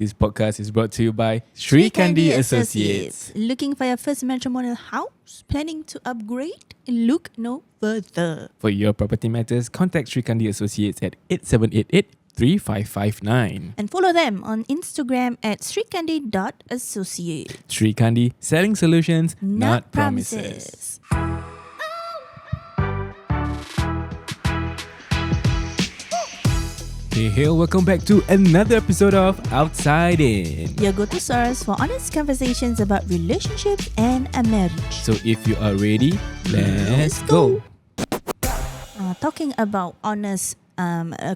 This podcast is brought to you by Sri Kandi Associates. Looking for your first matrimonial house? Planning to upgrade? Look no further. For your property matters, contact Sri Kandi Associates at 8788-3559. And follow them on Instagram at srikandi.associate. Sri Kandi, selling solutions, not promises. Hey, welcome back to another episode of OUTSIDEIN. Your go-to source for honest conversations about relationships and a marriage. So if you are ready, let's go. Talking about honest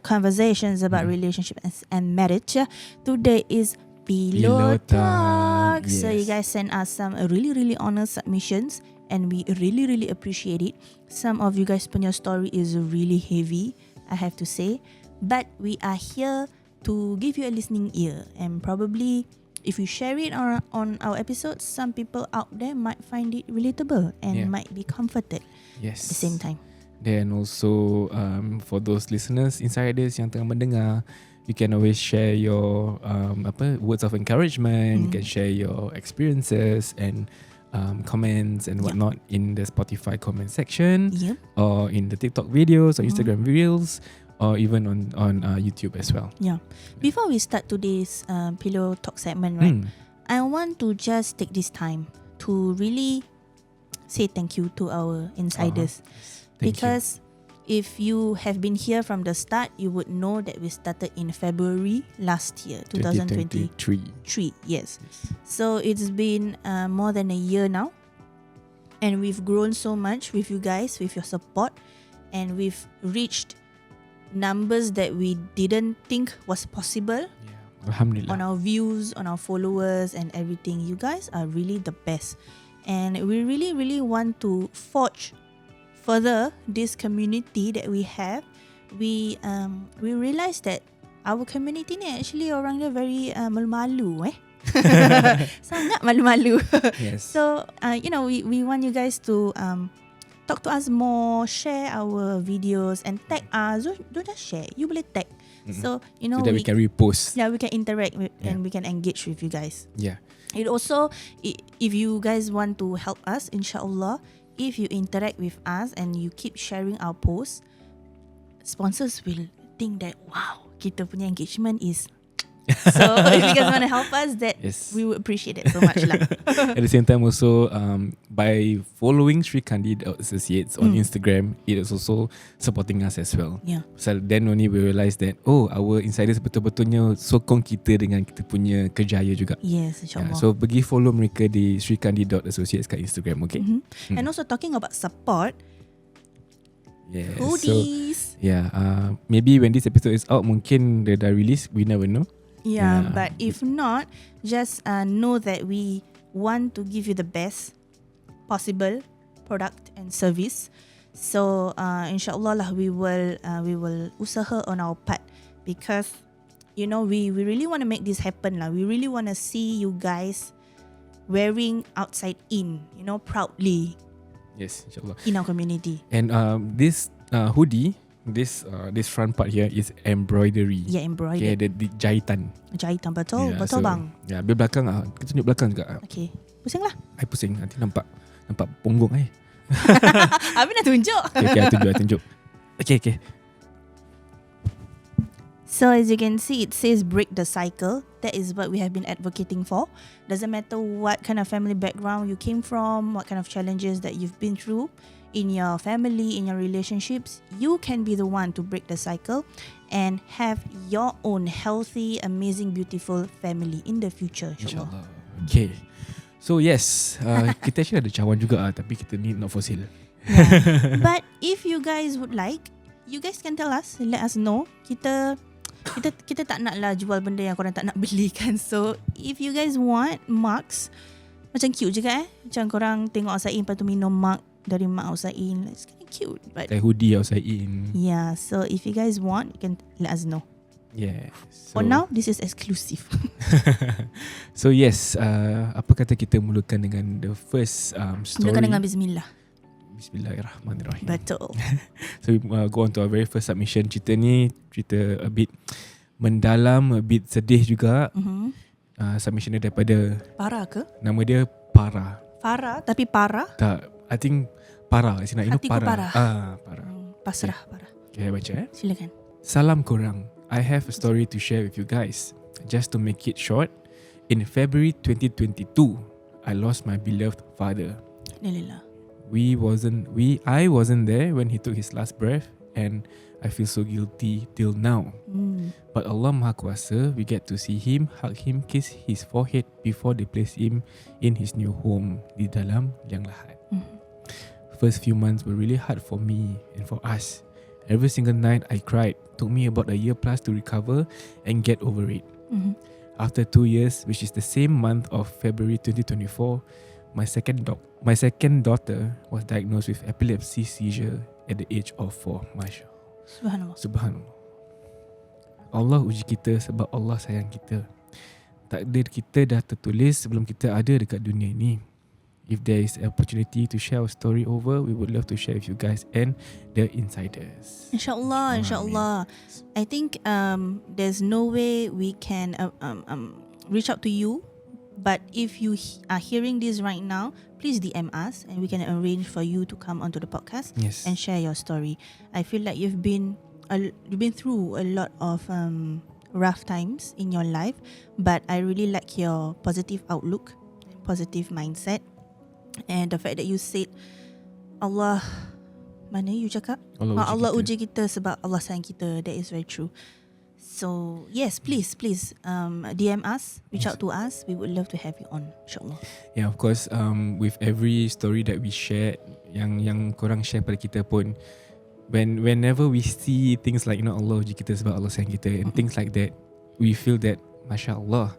conversations about relationships and marriage, today is Pillow Talk. Yes. So you guys sent us some really honest submissions and we really appreciate it. Some of you guys punya story is really heavy, I have to say. But we are here to give you a listening ear, and probably if you share it on our episodes, some people out there might find it relatable and might be comforted at the same time. Then also for those listeners, insiders yang tengah mendengar, you can always share your words of encouragement. You can share your experiences and comments and whatnot in the Spotify comment section, or in the TikTok videos or Instagram reels, or even on YouTube as well. Yeah. Before we start today's Pillow Talk segment, right? I want to just take this time to really say thank you to our insiders. Because if you have been here from the start, you would know that we started in February last year, 2023. Yes. So it's been more than a year now. And we've grown so much with you guys, with your support. And we've reached numbers that we didn't think was possible. Alhamdulillah. On our views, on our followers and everything. You guys are really the best. And we really want to forge further this community that we have. We realized that our community ni actually orang dia very malu-malu sangat malu-malu. Yes. So we want you guys to talk to us more, share our videos and tag us. Don't just share, you boleh tag. So so that we can repost. Yeah, we can interact and we can engage with you guys. Yeah. It also, if you guys want to help us, inshallah, if you interact with us and you keep sharing our posts, sponsors will think that wow, kita punya engagement is so if you guys want to help us, that we would appreciate it so much lah. At the same time also, by following Sri Kandi Associates on Instagram, it is also supporting us as well. Yeah. So then only we realise that our insiders betul-betulnya sokong kita dengan kita punya kerjaya juga. Yes, insyaAllah. So pergi follow mereka di srikandi.associates kat Instagram, okay? And also talking about support, So, hoodies. maybe when this episode is out, mungkin dia dah release, we never know. Yeah, but if not, just know that we want to give you the best possible product and service. So inshallah lah, we will usaha on our part, because we really want to make this happen lah. We really want to see you guys wearing OUTSIDEIN, proudly. Yes, inshallah. In our community. And this hoodie, this front part here is embroidery. Yeah, embroidery. Okay, the jahitan. Jahitan, betul bang. Ya, biar belakang kita tunjuk belakang juga. Okay, pusing lah. I pusing, nanti nampak punggung Habis nak tunjuk. Okay, I tunjuk. Okay. So as you can see, it says break the cycle. That is what we have been advocating for. Doesn't matter what kind of family background you came from, what kind of challenges that you've been through in your family, in your relationships, you can be the one to break the cycle and have your own healthy, amazing, beautiful family in the future, insyaAllah. Okay. So yes, kita actually ada cawan juga tapi kita ni not for sale. Yeah. But if you guys would like, you guys can tell us, let us know. Kita tak nak lah jual benda yang korang tak nak beli kan. So if you guys want mugs, macam cute juga macam korang tengok OUTSIDEIN lepas tu minum mug dari mak OUTSIDEIN, it's kind of cute. But hoodie OUTSIDEIN. Yeah, so if you guys want, you can let us know. Yeah. So, for now, this is exclusive. So yes, apa kata kita mulakan dengan the first story. Mulakan dengan Bismillah. Bismillahirrahmanirrahim. Betul. So we go on to our very first submission. Cerita ni cerita a bit mendalam, a bit sedih juga. Submission dia daripada Para ke? nama dia Para. Farah tapi para? Tak, I think Para. Hatiku Para. Para. Pasrah Para. Okay, baca Silakan. Salam korang. I have a story to share with you guys. Just to make it short, in February 2022, I lost my beloved father. Alhamdulillah. I wasn't there when he took his last breath, and I feel so guilty till now. But Allah Maha Kuasa, we get to see him, hug him, kiss his forehead before they place him in his new home di dalam liang lahat. First few months were really hard for me and for us. Every single night I cried. Took me about a year plus to recover and get over it. After 2 years, which is the same month of February 2024, my second daughter was diagnosed with epilepsy seizure at the age of 4. Masya Subhanallah. Subhanallah. Allah uji kita sebab Allah sayang kita. Takdir kita dah tertulis sebelum kita ada dekat dunia ini. If there is an opportunity to share our story over, we would love to share with you guys and the insiders. InsyaAllah, insyaAllah. I think there's no way we can reach out to you. But if you are hearing this right now, please DM us and we can arrange for you to come onto the podcast and share your story. I feel like you've been through a lot of rough times in your life, but I really like your positive outlook, positive mindset. And the fact that you said Allah, mana you cakap? Allah uji kita sebab Allah sayang kita. That is very true. So yes, please DM us, reach out to us. We would love to have you on, insyaAllah. Yeah, of course. With every story that we share, yang korang share pada kita pun, whenever we see things like, Allah uji kita sebab Allah sayang kita, and things like that, we feel that Masya Allah,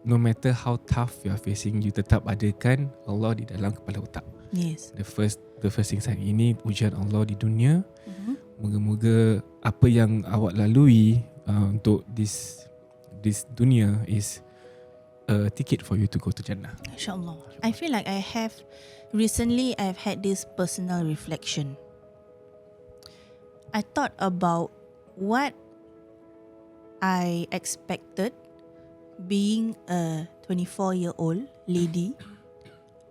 no matter how tough you are facing, you tetap adakan Allah di dalam kepala otak. Yes. The first thing saya ini ujian Allah di dunia. Moga-moga apa yang awak lalui untuk this dunia is a ticket for you to go to Jannah. InsyaAllah. I feel like recently I've had this personal reflection. I thought about what I expected being a 24-year-old lady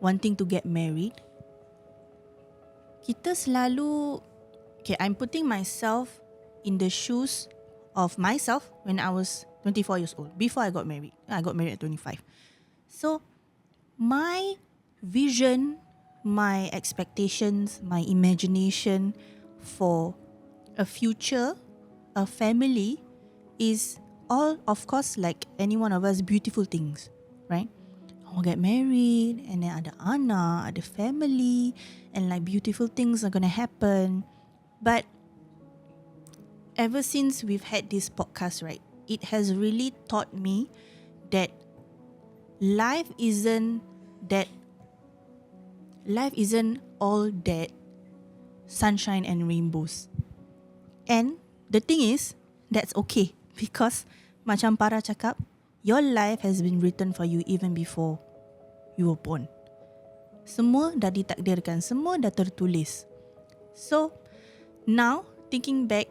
wanting to get married. Kita selalu, I'm putting myself in the shoes of myself when I was 24 years old, before I got married. I got married at 25. So my vision, my expectations, my imagination for a future, a family is all, of course, like any one of us, beautiful things, right? I will get married, and then ada anak, ada family, and like beautiful things are gonna happen. But ever since we've had this podcast, right, it has really taught me that life isn't all that sunshine and rainbows. And the thing is, that's okay. Because macam Para cakap, your life has been written for you even before you were born. Semua dah ditakdirkan, semua dah tertulis. So now thinking back,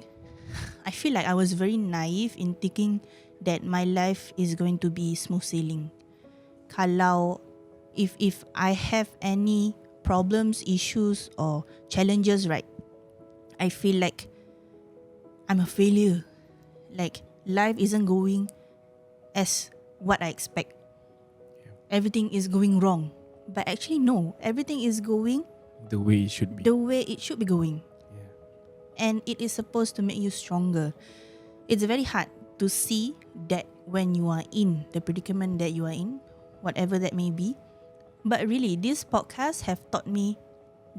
I feel like I was very naive in thinking that my life is going to be smooth sailing. Kalau if I have any problems, issues or challenges, right, I feel like I'm a failure. Like life isn't going as what I expect. Everything is going wrong. But actually no, everything is going the way it should be. The way it should be going. Yeah. And it is supposed to make you stronger. It's very hard to see that when you are in the predicament that you are in, whatever that may be. But really, this podcast have taught me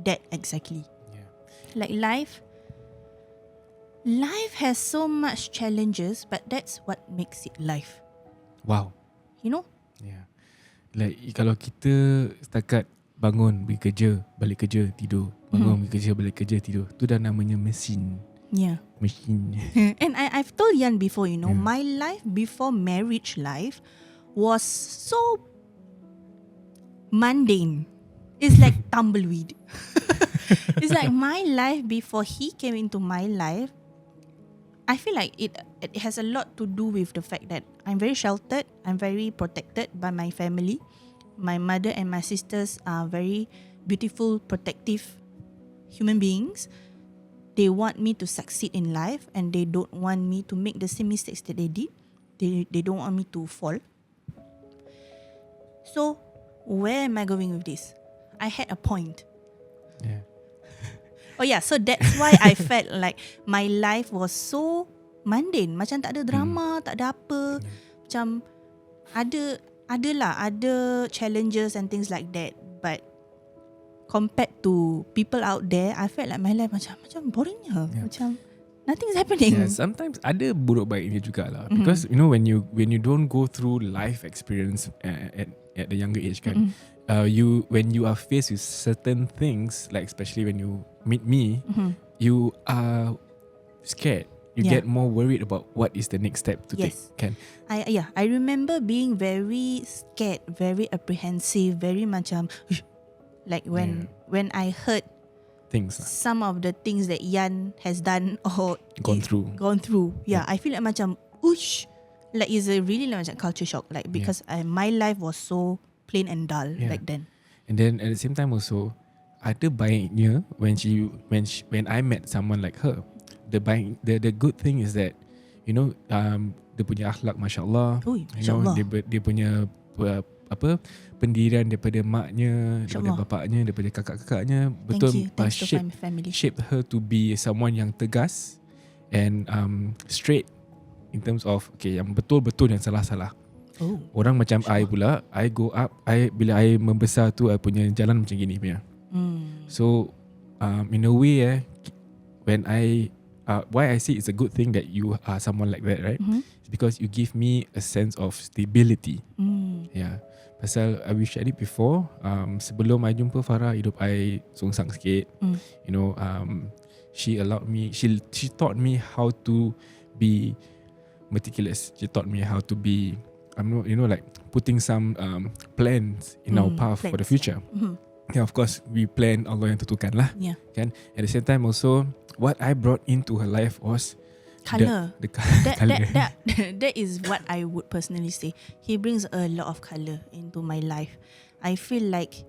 that exactly. Yeah. Like life has so much challenges, but that's what makes it life. Wow. You know? Yeah. Like kalau kita setakat bangun, pergi kerja, balik kerja, tidur. Bangun, pergi kerja, balik kerja, tidur. Tu dah namanya mesin. Yeah. Mesin. And I've told Yan before, my life before marriage life was so mundane. It's like tumbleweed. It's like my life before he came into my life I feel like it has a lot to do with the fact that I'm very sheltered, I'm very protected by my family. My mother and my sisters are very beautiful, protective human beings. They want me to succeed in life and they don't want me to make the same mistakes that they did. They don't want me to fall. So, where am I going with this? I had a point. Yeah. Oh yeah, so that's why I felt like my life was so mundane. Macam tak ada drama, tak ada apa. Macam ada challenges and things like that. But compared to people out there, I felt like my life macam boringnya. Macam nothing's happening. Yeah, sometimes ada buruk baiknya juga lah. Because you know when you don't go through life experience at the younger age kan, when you are faced with certain things, like especially when you meet me, you are scared. You get more worried about what is the next step to take. Kan? I remember being very scared, very apprehensive, very macam like when I heard things some of the things that Yan has done or gone through. Yeah, I feel like macam like it's a really like macam culture shock. Like because my life was so plain and dull back then. And then at the same time also, ada baiknya when I met someone like her. The good thing is that you know dia punya akhlak masya-Allah. You know dia punya pendirian daripada maknya, daripada bapaknya, daripada kakak-kakaknya betul shape her to be someone yang tegas and straight in terms of yang betul-betul dan salah-salah. Orang macam I pula, I go up, bila I membesar tu I punya jalan macam gini punya. So in a way when why I say it's a good thing that you are someone like that, right? It's because you give me a sense of stability. Yeah. Pasal we shared it before, sebelum I jumpa Farah, hidup I sungsang sikit. You know, she allowed me, she taught me how to be meticulous. She taught me how to be, like putting some plans in our path for the future. Yeah, of course we plan Allah yang tentukan lah. Kan? At the same time also, what I brought into her life was colour. The colour. That is what I would personally say. He brings a lot of colour into my life. I feel like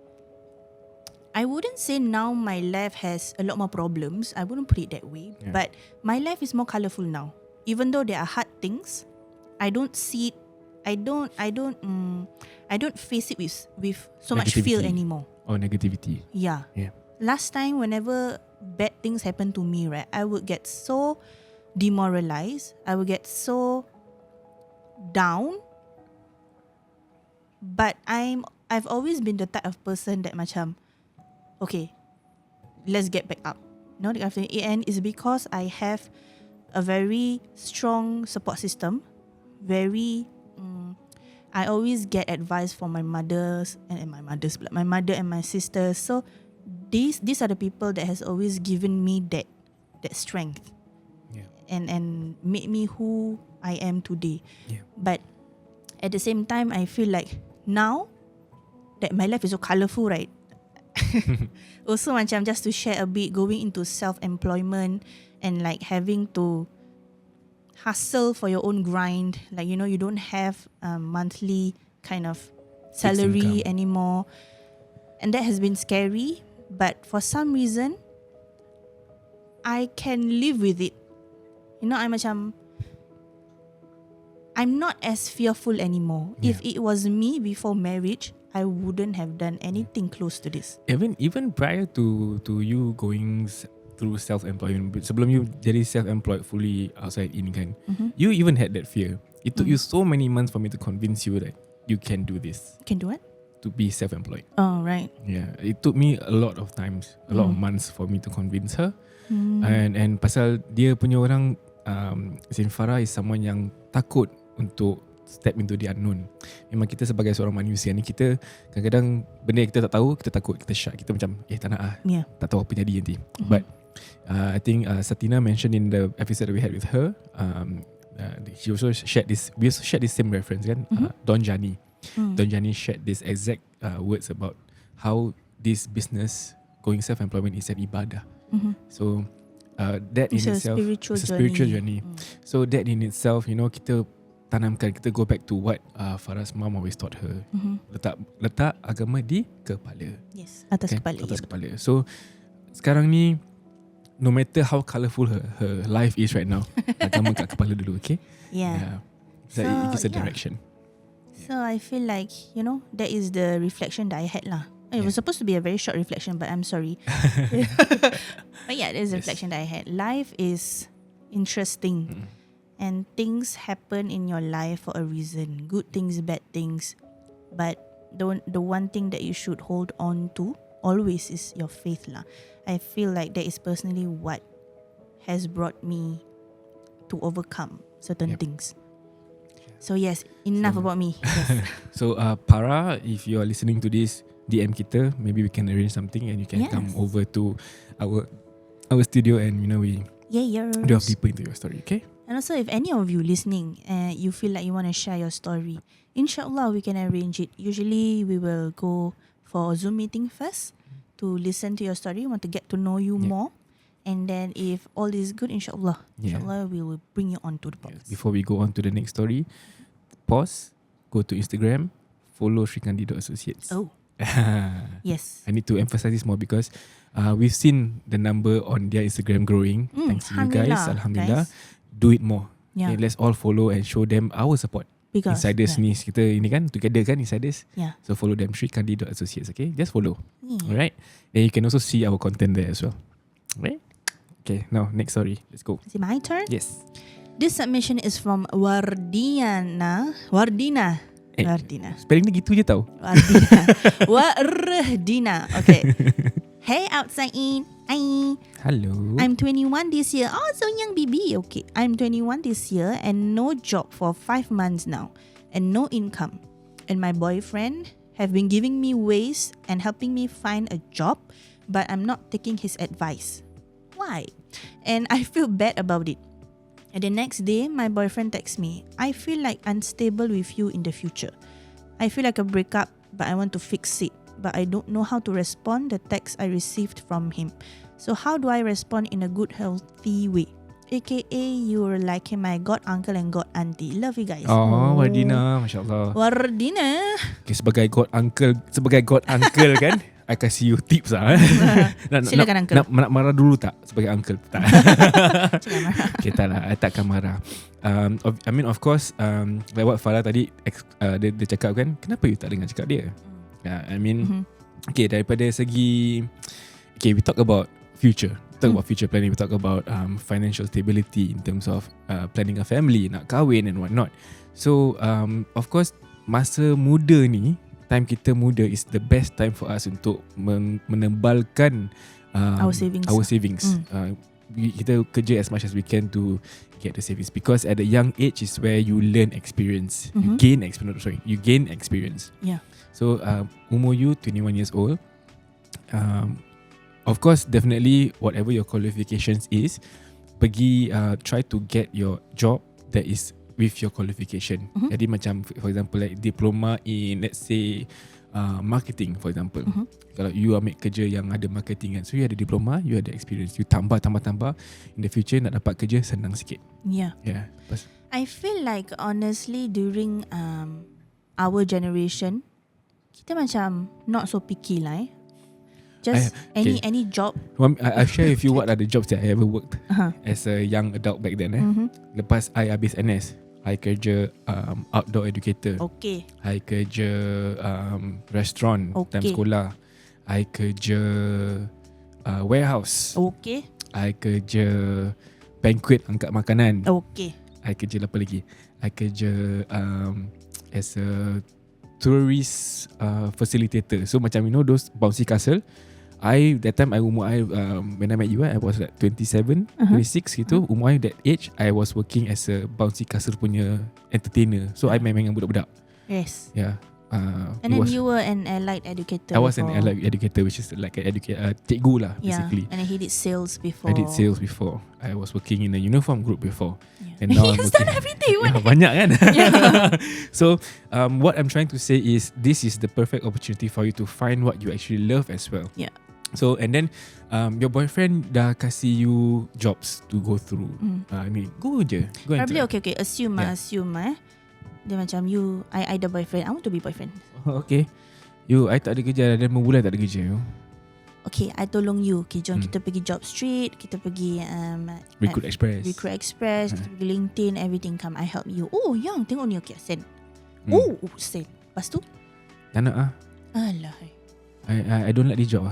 I wouldn't say now my life has a lot more problems. I wouldn't put it that way. But my life is more colourful now. Even though there are hard things, I don't see it. I don't face it with so much fear anymore. Or negativity. Yeah. Last time, whenever bad things happen to me, right, I would get so demoralized. I would get so down. But I've always been the type of person that macam, okay, let's get back up. No, and it's because I have a very strong support system. I always get advice from my mother and my sisters. So these are the people that has always given me that strength, and made me who I am today. But at the same time, I feel like now that my life is so colourful, right? Also macam just to share a bit, going into self-employment and like having to hustle for your own grind, like you don't have a monthly kind of salary anymore, and that has been scary. But for some reason I can live with it. I'm not as fearful anymore. If it was me before marriage, I wouldn't have done anything close to this. Even prior to you going through self-employment, sebelum you jadi self-employed fully outside in kan, you even had that fear. It took you so many months for me to convince you that you can do this. Can do what? To be self-employed. Oh, right. Yeah, it took me a lot of times, a lot of months for me to convince her. And pasal dia punya orang, Farah is someone yang takut untuk step into the unknown. Memang kita sebagai seorang manusia ni, kita kadang-kadang benda yang kita tak tahu, kita takut, kita syak, kita macam tak nak tak tahu apa jadi nanti. But I think Satina mentioned in the episode that we had with her, she also shared this. We also shared this same reference kan. Don Jani. Don Jani shared this exact words about how this business, going self-employment, is an ibadah. So that in It's a itself spiritual is a spiritual journey. journey. So that in itself, kita tanamkan, kita go back to what Farah's mom always taught her. Letak agama di kepala. Yes, atas kepala. Atas kepala. So sekarang ni, no matter how colourful her life is right now, agama kat kepala dulu, okay? Yeah. So it gives a direction. So I feel like, that is the reflection that I had lah. It was supposed to be a very short reflection, but I'm sorry. But yeah, there's a reflection that I had. Life is interesting. And things happen in your life for a reason. Good things, bad things. But the one thing that you should hold on to always is your faith lah. I feel like that is personally what has brought me to overcome certain things. So yes, enough about me. Yes. So Para, if you are listening to this, DM kita, maybe we can arrange something and you can come over to our studio and we delve deeper into your story, okay? And also, if any of you listening, you feel like you want to share your story, inshallah we can arrange it. Usually we will go for a Zoom meeting first to listen to your story, want to get to know you more. And then if all is good, inshallah we will bring you on to the podcast. Before we go on to the next story, pause, go to Instagram, follow Sri Kandi Associates. Oh. Yes. I need to emphasize this more because we've seen the number on their Instagram growing. Thanks to you guys. Alhamdulillah. Do it more. Yeah. Okay, let's all follow and show them our support. Because Insiders ni, kita ini kan together kan Insiders. Yeah. So follow them, Sri Kandi Associates. Okay, just follow. Alright. Then you can also see our content there as well. Alright. Okay, now next story. Let's go. Is it my turn? Yes. This submission is from Wardina. Wardina. Spelling dia gitu je tau. Wardina. Okay. Hey, OUTSIDEIN. Hi. Hello. I'm 21 this year. Oh, so young baby. Okay. I'm 21 this year and no job for 5 months now and no income. And my boyfriend have been giving me ways and helping me find a job, but I'm not taking his advice. Why? And I feel bad about it. And the next day, my boyfriend texts me, I feel like unstable with you in the future. I feel like a breakup, but I want to fix it. But I don't know how to respond the text I received from him. So how do I respond in a good, healthy way? AKA, you're like my god uncle and god auntie. Love you guys. Oh, Wardina, Masya Allah. Wardina. Okay, sebagai god uncle kan, I kasih you tips lah. Silakan uncle. Nak marah dulu tak sebagai uncle? Tak. Okay, tak lah, I takkan marah. I mean of course, like what Farah tadi dia cakap kan, kenapa you tak dengar cakap dia? I mean, okay, daripada segi, okay, we talk about future. We talk about future planning. We talk about financial stability in terms of planning a family, nak kahwin and whatnot. So, of course, masa muda ni, time kita muda is the best time for us untuk menebalkan our savings. Kita kerja as much as we can to get the savings, because at a young age is where you learn experience. You gain experience. Yeah. So umur you 21 years old, of course definitely whatever your qualifications is, pergi try to get your job that is with your qualification. Jadi macam for example like diploma in, let's say marketing for example. Kalau you ambil kerja yang ada marketing kan, so you ada diploma, you ada experience, you tambah in the future nak dapat kerja senang sikit. Yeah. I feel like honestly during our generation, kita macam not so picky lah. Just any job. I share with you what are the jobs that I ever worked as a young adult back then. Lepas I habis NS, I kerja outdoor educator. Okay. I kerja restaurant time sekolah. I kerja warehouse. Okay. I kerja banquet, angkat makanan. Okay. I kerja apa lagi? I kerja as a tourist facilitator. So macam those bouncy castle. That time umur I when I met you, I was like 27, 26 gitu. Umur I that age, I was working as a bouncy castle punya entertainer. So I main dengan budak-budak. Yes. Yeah. And then you were an allied educator. I was an allied educator, which is like a cikgu lah basically. And then he did sales before. I did sales before. I was working in a uniform group before. And now he's done everything. Banyak kan? So what I'm trying to say is, this is the perfect opportunity for you to find what you actually love as well. Yeah. So and then your boyfriend dah kasih you jobs to go through. I mean, go je. Go and Probably try. okay. Assume dia macam I the boyfriend. I want to be boyfriend. Okay. I tak ada kerja dan berbulan tak ada kerja. Okay, I tolong you. Okay, jom kita pergi Job Street, kita pergi Recruit Express. kita pergi LinkedIn, everything come. I help you. Oh, yang tengok ni, okay, send. Oh, send. Lepas tu? Tak nak Alah. I don't like this job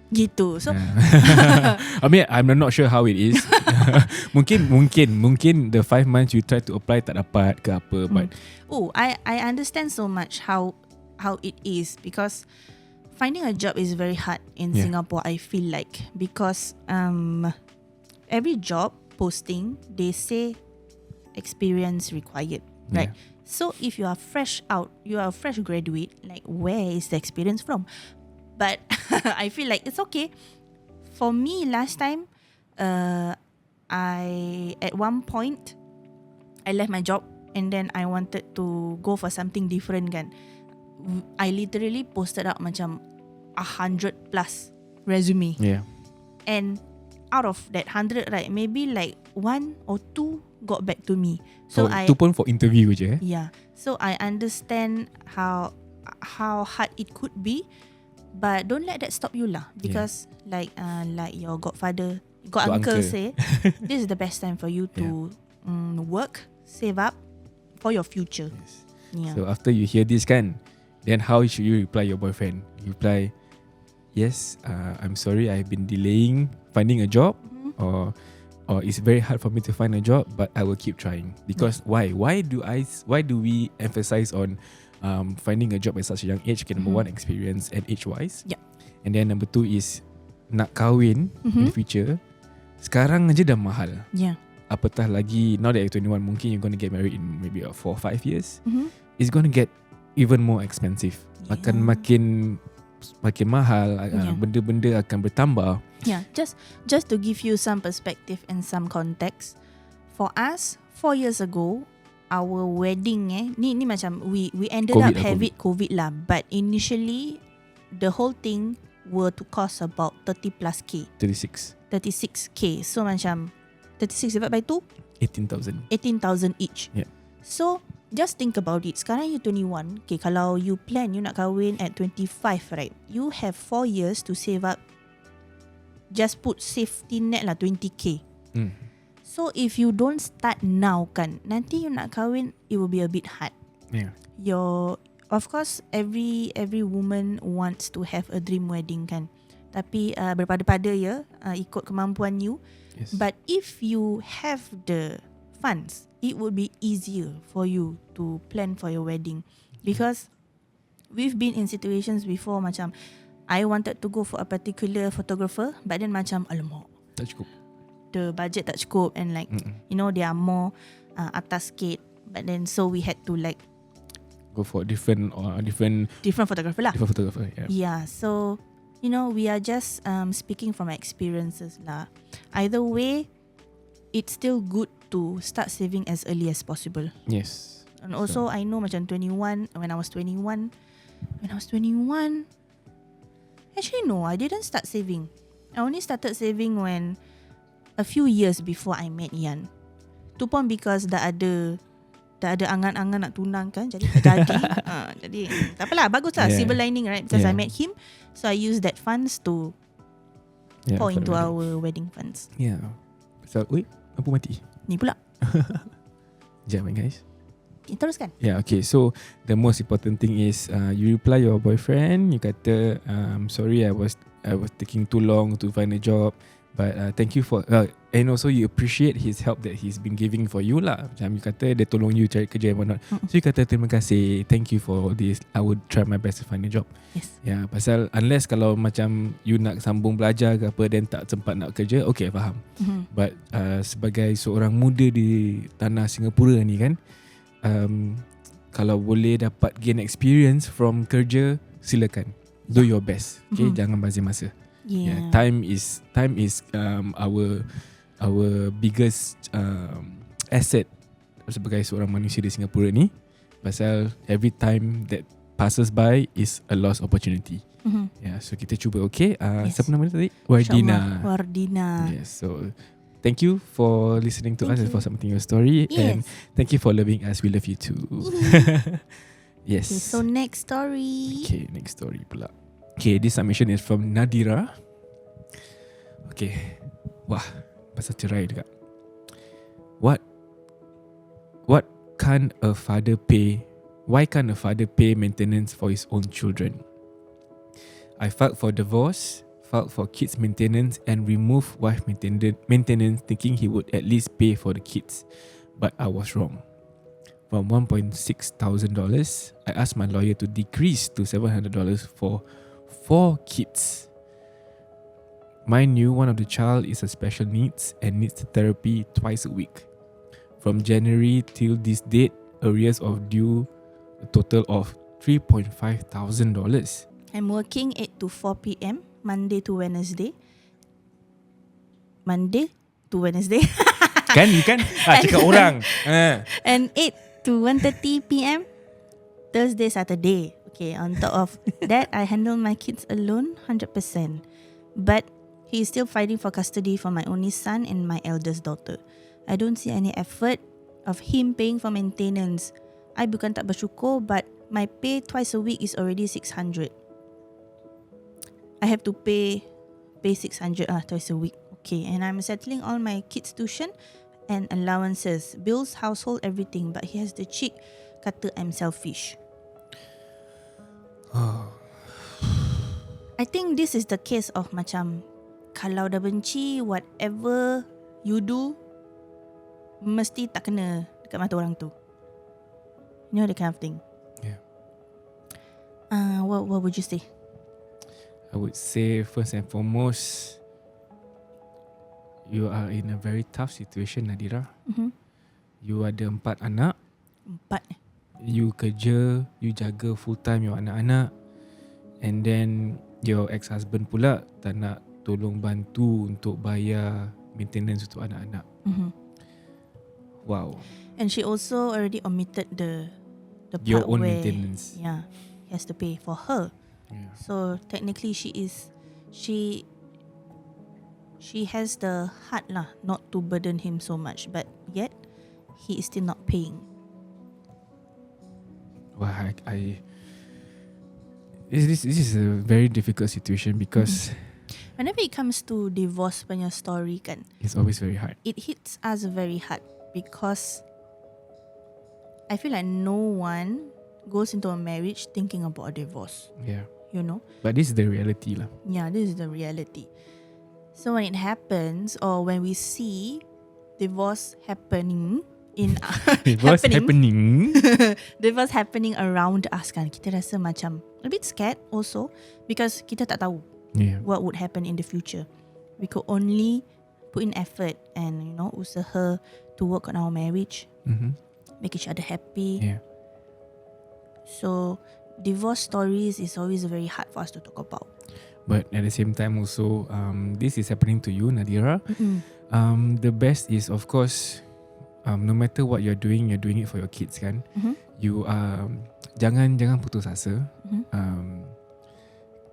Gitu. So I mean, I'm not sure how it is. mungkin the 5 months you try to apply tak dapat ke apa, but I understand so much how it is, because finding a job is very hard in Singapore, I feel like, because every job posting they say experience required, right? So if you are fresh out, you are a fresh graduate, like where is the experience from? But I feel like it's okay. For me, last time, at one point I left my job and then I wanted to go for something different kan. I literally posted out macam 100 plus resume. yeah. And out of that 100, right, maybe like 1 or 2 got back to me. So tu pun for interview je. Yeah. So I understand how hard it could be, but don't let that stop you lah. Because like your uncle say, this is the best time for you to work, save up for your future. Yes. Yeah. So after you hear this kan, then how should you reply your boyfriend? You reply, yes, I'm sorry, I've been delaying finding a job, or it's very hard for me to find a job, but I will keep trying. Because why do we emphasize on finding a job at such a young age? Okay, number one, experience and age wise. Yeah. And then number two is nak kahwin in the future. Sekarang aja dah mahal. Yeah. Apatah lagi now that you're 21, mungkin you're going to get married in maybe 4 or 5 years. It's going to get even more expensive. Akan makin mahal, benda-benda akan bertambah. Yeah, just to give you some perspective and some context. For us, 4 years ago, our wedding ni macam we ended up having COVID lah, but initially the whole thing were to cost about 30 plus K. 36K. So macam 36 divided by 2, 18,000 each. Yeah. So just think about it. Sekarang you 21. Okay, kalau you plan you nak kahwin at 25, right? You have 4 years to save up. Just put safety net lah 20K. So if you don't start now kan, nanti you nak kahwin, it will be a bit hard. Yeah. Of course every woman wants to have a dream wedding kan. Tapi berpada-pada ikut kemampuan you. Yes. But if you have the funds, it would be easier for you to plan for your wedding, because we've been in situations before macam I wanted to go for a particular photographer, but then macam alamak, tak cukup, the budget tak cukup, and like you know, they are more atas sikit, but then so we had to like go for different photographer lah. Different photographer. Yeah. So you know, we are just speaking from experiences lah. Either way, it's still good to start saving as early as possible. Yes. And also, I know macam 21, when I was 21, actually no, I didn't start saving. I only started saving when a few years before I met Ian. Tu pun because dah ada angan-angan nak tunang kan, jadi tak jadi. Jadi tak apalah, bagus lah, silver lining, right? Because I met him, so I used that funds to pour into our wedding funds. Yeah. So, lampu mati. Ni pula. Jangan guys. Teruskan. Yeah, okay. So the most important thing is you reply your boyfriend. You kata, sorry, I was taking too long to find a job, but thank you for and also you appreciate his help that he's been giving for you lah. Macam you kata dia tolong you cari kerja and whatnot. So you kata terima kasih, thank you for this, I would try my best to find a job. Yes. Yeah, pasal unless kalau macam you nak sambung belajar ke apa then tak sempat nak kerja, okay, faham. But sebagai seorang muda di tanah Singapura ni kan, kalau boleh dapat gain experience from kerja, silakan. Do your best. Okay, jangan bazir masa. Yeah, time is our biggest asset sebagai seorang manusia di Singapura ni. Pasal every time that passes by is a lost opportunity. Yeah, so kita cuba. Okay, Yes. siapa nama dia tadi? InsyaAllah. Wardina. Yes, so thank you for listening to Thank us and you. for submitting your story. And Yes. thank you for loving us. We love you too. Yes. Okay, so next story. Okay, next story pula. Okay, this submission is from Nadira. Okay. Wah, pasal cerai dekat. What can't a father pay? Why can't a father pay maintenance for his own children? I filed for divorce, filed for kids maintenance, and removed wife maintenance, thinking he would at least pay for the kids. But I was wrong. From $1,600, I asked my lawyer to decrease to $700 for 4 kids. Mind you, one of the child is a special needs and needs therapy twice a week. From January till this date, arrears of due a total of $3,500. I'm working 8 to 4 p.m. Monday to Wednesday. Monday to Wednesday. Kan, you kan? Cakap orang. And 8 to 1:30 p.m. Thursday, Saturday. Okay, on top of that, I handle my kids alone 100%. But he is still fighting for custody for my only son and my eldest daughter. I don't see any effort of him paying for maintenance. I bukan tak bersyukur, but my pay twice a week is already 600. I have to pay 600 twice a week. Okay, and I'm settling all my kids' tuition and allowances, bills, household, everything. But he has the cheek kata I'm selfish. I think this is the case of macam kalau dah benci, whatever you do mesti tak kena dekat mata orang tu. You know, the kind of thing. Yeah. What would you say? I would say first and foremost, you are in a very tough situation, Nadira. You ada 4 anak. 4. You kerja, you jaga full time your anak-anak. And then your ex-husband pula tak nak tolong bantu untuk bayar maintenance untuk anak-anak. Wow. And she also already omitted the Your part own where, maintenance. yeah, he has to pay for her. Yeah. So technically she has the heart lah not to burden him so much, but yet he is still not paying. Well, this is a very difficult situation because Whenever it comes to divorce punya story kan, it's always very hard. it hits us very hard because I feel like no one goes into a marriage thinking about a divorce, Yeah. you know. But this is the reality lah. Yeah, this is the reality. So when it happens, or when we see divorce happening in What's happening? divorce happening around us kan, kita rasa macam a bit scared also because kita tak tahu Yeah. what would happen in the future. We could only put in effort and, you know, usaha to work on our marriage, make each other happy. Yeah. So divorce stories is always very hard for us to talk about. But at the same time also, this is happening to you, Nadira. The best is, of course, no matter what you're doing it for your kids kan. You jangan putus asa.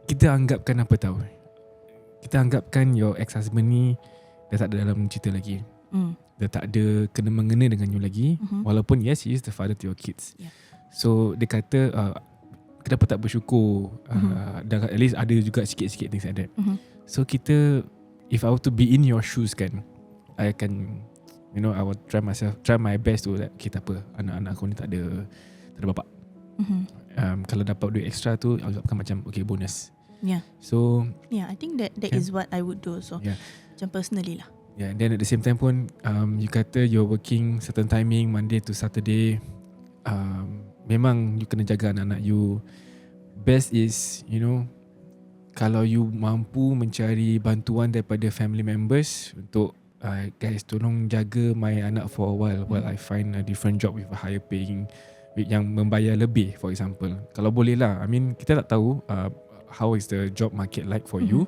Kita anggapkan apa tahu? Kita anggapkan your ex-husband ni dah tak ada dalam cerita lagi. Dah tak ada kena-mengena dengan you lagi. Walaupun yes, he is the father to your kids. Yeah. So dia kata kenapa tak bersyukur, dan at least ada juga sikit-sikit things like that. So kita, if I were to be in your shoes kan, I akan, you know, I will try my best to like, okay, tak apa, anak-anak aku ni tak ada bapak. Kalau dapat duit extra tu, I'll anggapkan macam okay, bonus. Yeah. So Yeah, I think that is what I would do also. Yeah. Macam personally lah. yeah, and then at the same time pun, you kata you're working certain timing Monday to Saturday. Memang you kena jaga anak-anak you. Best is, you know, kalau you mampu mencari bantuan daripada family members untuk guys, tolong jaga my anak for a while I find a different job with a higher paying, yang membayar lebih, for example. Kalau boleh lah. I mean, kita tak tahu how is the job market like for you,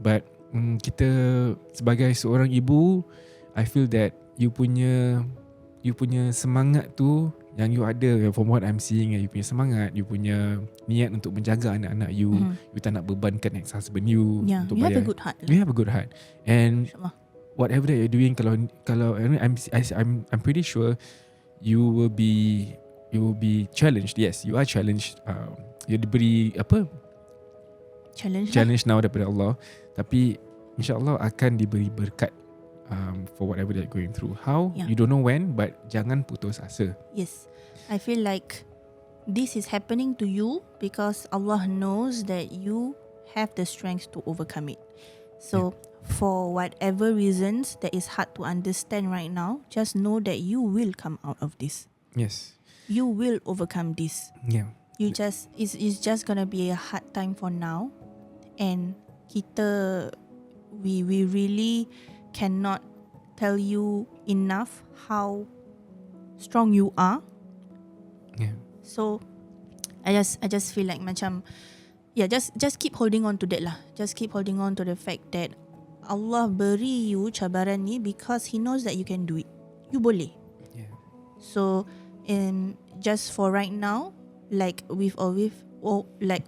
but kita sebagai seorang ibu, I feel that you punya semangat tu yang you ada, from what I'm seeing, you punya semangat, you punya niat untuk menjaga anak-anak you, you tak nak bebankan ex-husband you untuk you bayar. have a good heart. You have a good heart. And InsyaAllah. whatever that you're doing, kalau I'm pretty sure you will be challenged. Yes, you are challenged. You diberi challenge now daripada Allah, tapi insyaAllah akan diberi berkat for whatever that you're going through. How? You don't know when, but jangan putus asa. Yes, I feel like this is happening to you because Allah knows that you have the strength to overcome it. So for whatever reasons that is hard to understand right now, just know that you will come out of this. Yes. You will overcome this. Yeah. It's just gonna be a hard time for now, and we really cannot tell you enough how strong you are. Yeah. So I just feel like macam just keep holding on to that lah. Just keep holding on to the fact that Allah beri you cabaran ni because He knows that you can do it. You boleh. Yeah. So just for right now, like we've always like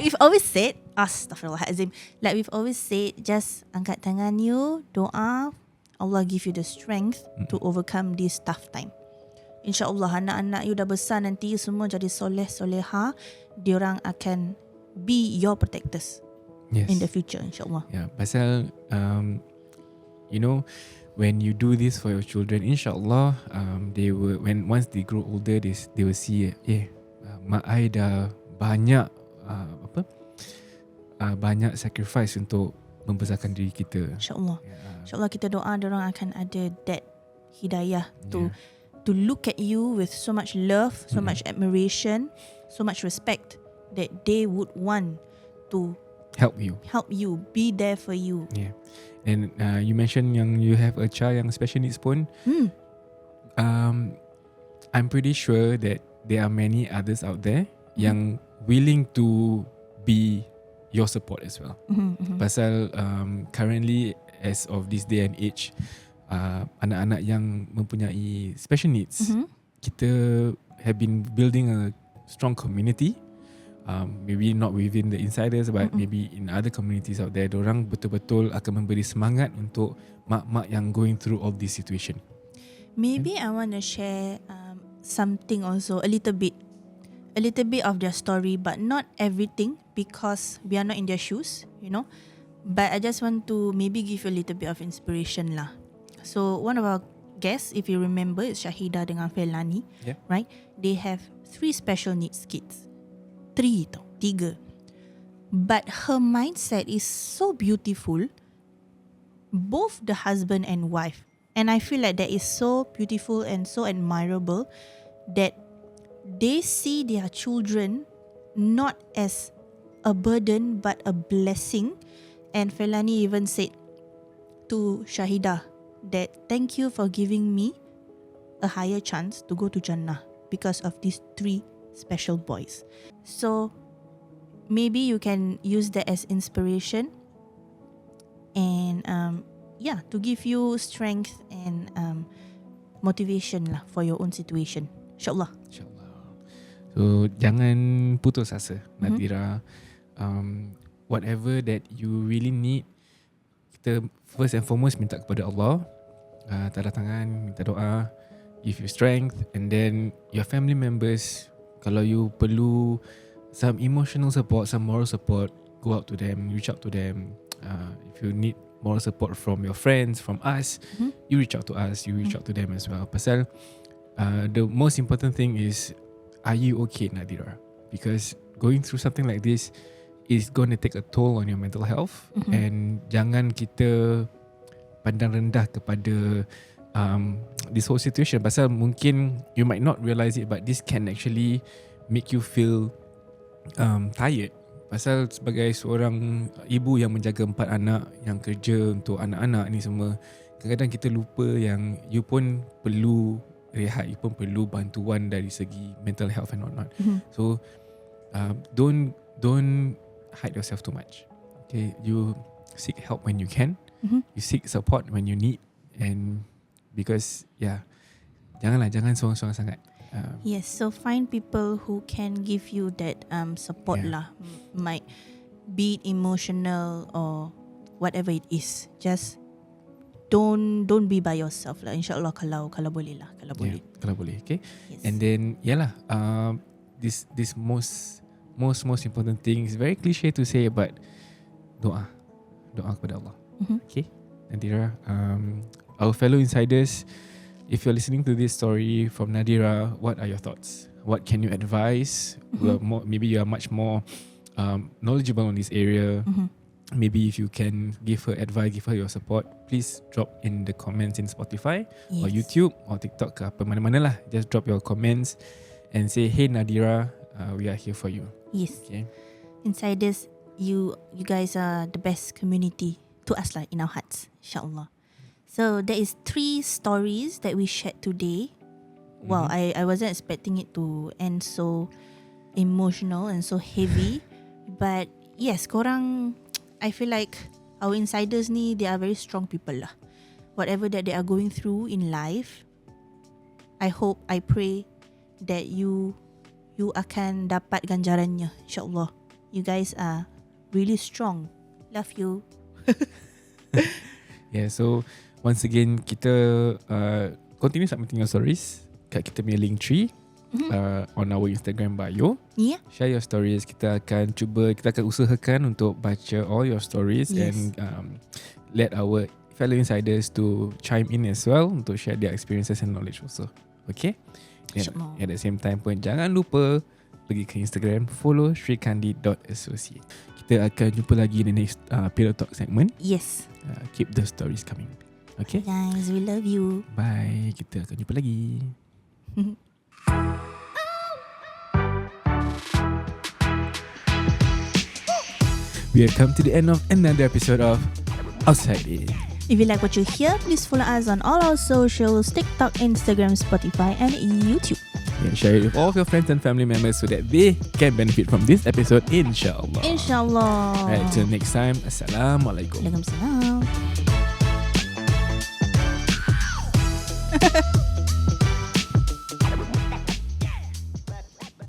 we've always said, astaghfirullahalazim, like we've always said, just angkat tangan you, doa, Allah give you the strength to overcome this tough time. InsyaAllah anak-anak you dah besar nanti, semua jadi soleh soleha, diorang akan be your protectors in the future, insyaAllah. Yeah, pasal when you do this for your children, insyaAllah they will, once they grow older, they will see mak I dah banyak banyak sacrifice untuk membesarkan diri kita. InsyaAllah. InsyaAllah kita doa diorang akan ada that hidayah to look at you with so much love, so much admiration, so much respect that they would want to help you, be there for you. Yeah. And you mentioned yang you have a child yang special needs pun. I'm pretty sure that there are many others out there yang willing to be your support as well. Pasal currently, as of this day and age, anak-anak yang mempunyai special needs, kita have been building a strong community. Maybe not within the insiders, but maybe in other communities out there, dorang betul-betul akan memberi semangat untuk mak-mak yang going through all this situation. Maybe I want to share something also, a little bit of their story, but not everything because we are not in their shoes, But I just want to maybe give you a little bit of inspiration lah. So one of our guests, if you remember, is Shahida dengan Felani, right? They have 3 special needs kids. 3. But her mindset is so beautiful, both the husband and wife. And I feel like that is so beautiful and so admirable that they see their children not as a burden but a blessing. And Felani even said to Shahida that thank you for giving me a higher chance to go to Jannah because of these 3 special boys. So maybe you can use that as inspiration and to give you strength and motivation lah for your own situation. InsyaAllah. So jangan putus asa, Nadira. Whatever that you really need, kita first and foremost minta kepada Allah, tadah tangan, minta doa, give you strength, and then your family members, kalau you perlu some emotional support, some moral support, go out to them, reach out to them. If you need moral support from your friends, from us, you reach out to us, you reach out to them as well. Pasal the most important thing is, are you okay, Nadira? Because going through something like this is going to take a toll on your mental health, and jangan kita pandang rendah kepada this whole situation. Pasal mungkin you might not realize it, but this can actually make you feel tired. Pasal sebagai seorang ibu yang menjaga 4 anak, yang kerja untuk anak-anak ni semua, kadang-kadang kita lupa yang you pun perlu rehat, you pun perlu bantuan dari segi mental health and whatnot. So don't hide yourself too much. Okay, you seek help when you can. You seek support when you need, and because jangan seorang-seorang sangat. Yes, so find people who can give you that support lah. Might be it emotional or whatever it is. Just don't be by yourself lah. InsyaAllah kalau boleh lah, kalau boleh. Kalau boleh, okay. Yes. And then this most important thing is very cliche to say, but doa kepada Allah. Okay, Nadira, our fellow insiders, if you're listening to this story from Nadira, what are your thoughts? What can you advise? Maybe you are much more knowledgeable on this area. Maybe if you can give her advice, give her your support, please drop in the comments in Spotify or YouTube or TikTok ke apa mana-mana lah. Just drop your comments and say, hey Nadira, we are here for you. Yes. Okay. Insiders, you guys are the best community to us lah in our hearts, insyaAllah. So there is 3 stories that we shared today. Wow, I wasn't expecting it to end so emotional and so heavy. But yes, korang, I feel like our insiders ni, they are very strong people lah. Whatever that they are going through in life, I hope, I pray that you akan dapat ganjarannya, insyaAllah. You guys are really strong. Love you. Yeah, so once again, kita continue submitting your stories kat kita punya link tree on our Instagram bio. Yeah. Share your stories. Kita akan usahakan untuk baca all your stories and let our fellow insiders to chime in as well untuk share their experiences and knowledge also. Okay? And at the same time pun jangan lupa pergi ke Instagram, follow srikandi.associate. Kita akan jumpa lagi in the next Pillow Talk segment. Yes. Keep the stories coming. Okay? Guys, we love you. Bye. Kita akan jumpa lagi. We have come to the end of another episode of OUTSIDEIN. If you like what you hear, please follow us on all our socials, TikTok, Instagram, Spotify and YouTube. Yeah, share it with all of your friends and family members so that they can benefit from this episode, insyaAllah. InsyaAllah. Alright, till next time. Assalamualaikum. Waalaikumsalam.